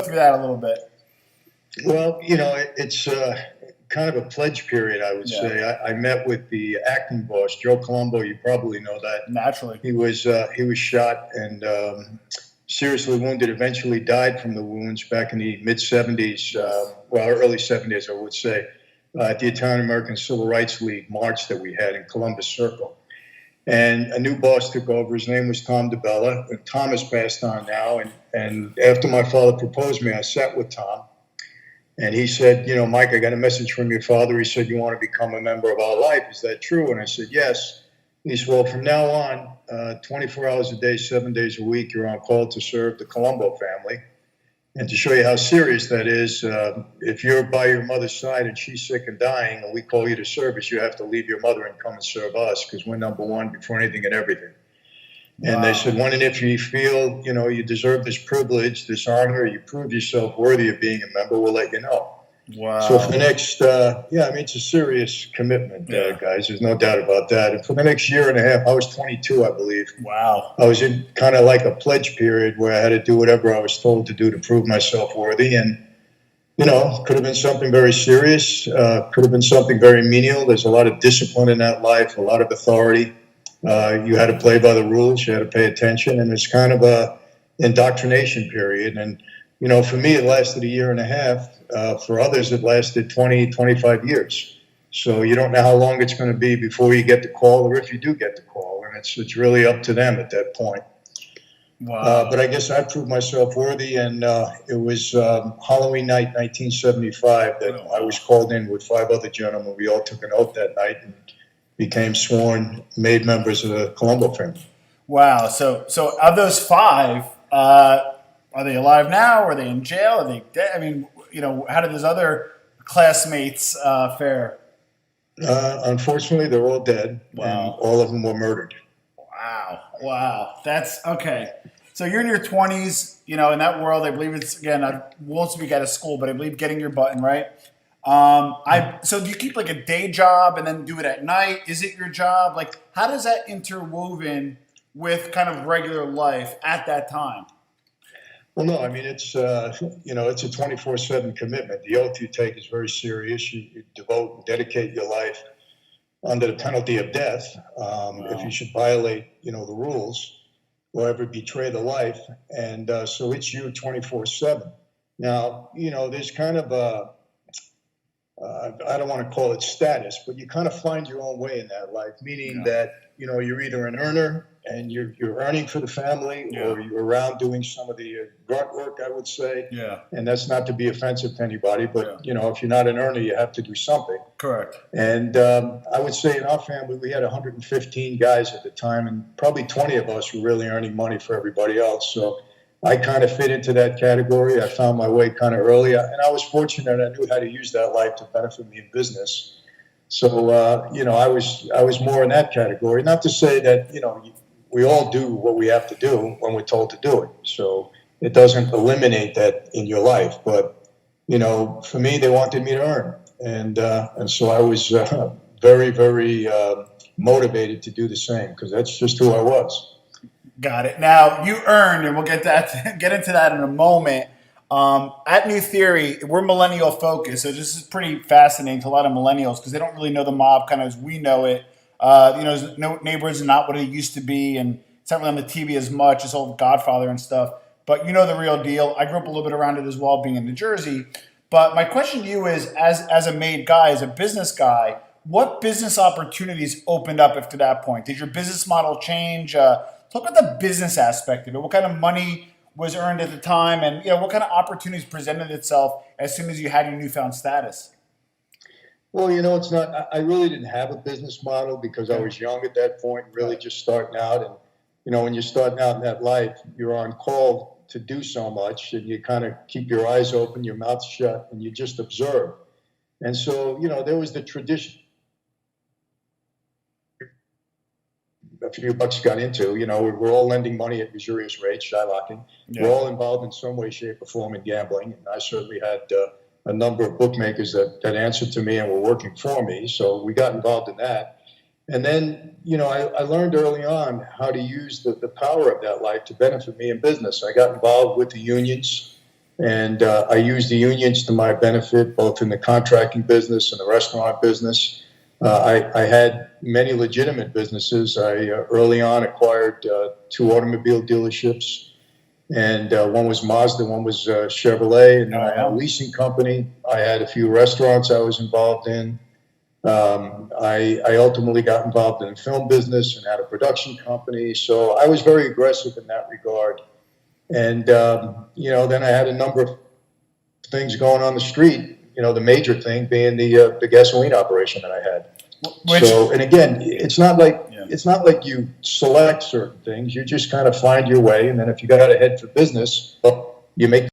through that a little bit. Well, it's kind of a pledge period, I would say. I met with the acting boss, Joe Colombo. You probably know that. Naturally. He was shot and seriously wounded, eventually died from the wounds back in the mid-'70s, early 70s, I would say, at the Italian American Civil Rights League march that we had in Columbus Circle. And a new boss took over. His name was Tom DeBella. Tom has passed on now. And after my father proposed me, I sat with Tom. And he said, Mike, I got a message from your father. He said, you want to become a member of our life. Is that true? And I said, yes. He said, well, from now on, 24 hours a day, 7 days a week, you're on call to serve the Colombo family. And to show you how serious that is, if you're by your mother's side and she's sick and dying and we call you to service, you have to leave your mother and come and serve us because we're number one before anything and everything. Wow. And they said, when and if you feel, you deserve this privilege, this honor, you prove yourself worthy of being a member, we'll let you know. Wow. So for the next, it's a serious commitment, guys. There's no doubt about that. And for the next year and a half, I was 22, I believe. Wow. I was in kind of like a pledge period where I had to do whatever I was told to do to prove myself worthy. And, could have been something very serious, could have been something very menial. There's a lot of discipline in that life, a lot of authority. You had to play by the rules. You had to pay attention. And it's kind of a indoctrination period. And, for me, it lasted a year and a half. For others, it lasted 20, 25 years. So you don't know how long it's going to be before you get the call or if you do get the call. And it's really up to them at that point. Wow. But I guess I proved myself worthy. And it was Halloween night, 1975, that I was called in with 5 other gentlemen. We all took an oath that night and became sworn, made members of the Colombo family. Wow. So of those 5, are they alive now? Are they in jail? Are they dead? I mean, how did those other classmates fare? Unfortunately, they're all dead. Wow. And all of them were murdered. Wow. That's okay. So you're in your 20s, in that world. I believe it's, again, I won't speak out of school, but I believe getting your button, right? So do you keep like a day job and then do it at night? Is it your job? Like, how does that interwoven with kind of regular life at that time? Well, no, I mean, it's a 24/7 commitment. The oath you take is very serious. You devote and dedicate your life under the penalty of death if you should violate, the rules or ever betray the life. And so it's you 24/7. Now, there's kind of I don't want to call it status, but you kind of find your own way in that life, meaning that, you're either an earner and you're earning for the family or you're around doing some of the grunt work, I would say. Yeah. And that's not to be offensive to anybody, but, if you're not an earner, you have to do something. Correct. And I would say in our family, we had 115 guys at the time, and probably 20 of us were really earning money for everybody else. So I kind of fit into that category. I found my way kind of early, and I was fortunate. I knew how to use that life to benefit me in business. So, I was more in that category. Not to say that, we all do what we have to do when we're told to do it. So it doesn't eliminate that in your life. But, for me, they wanted me to earn. And so I was very, very motivated to do the same because that's just who I was. Got it. Now, you earned, and we'll get into that in a moment. At New Theory, we're millennial focused, so this is pretty fascinating to a lot of millennials because they don't really know the mob kind of as we know it. Neighborhoods are not what it used to be, and it's not really on the TV as much as old Godfather and stuff. But you know the real deal. I grew up a little bit around it as well, being in New Jersey. But my question to you is, as a made guy, as a business guy, what business opportunities opened up after that point? Did your business model change? Talk about the business aspect of it. What kind of money was earned at the time, and what kind of opportunities presented itself as soon as you had your newfound status? Well, it's not. I really didn't have a business model because I was young at that point, really just starting out. And when you're starting out in that life, you're on call to do so much, and you kind of keep your eyes open, your mouth shut, and you just observe. And so, there was the tradition. A few bucks got into, we're all lending money at usurious rates, shylocking. Yeah. We're all involved in some way, shape, or form in gambling. And I certainly had a number of bookmakers that answered to me and were working for me. So we got involved in that. And then, I learned early on how to use the power of that life to benefit me in business. I got involved with the unions And I used the unions to my benefit, both in the contracting business and the restaurant business. I had many legitimate businesses. I early on acquired 2 automobile dealerships, and one was Mazda, one was Chevrolet, and I had a leasing company. I had a few restaurants I was involved in. I ultimately got involved in the film business and had a production company. So I was very aggressive in that regard. And, then I had a number of things going on the street, the major thing being the gasoline operation that I had. So, and again, it's not like you select certain things. You just kind of find your way. And then if you got a head for business, you make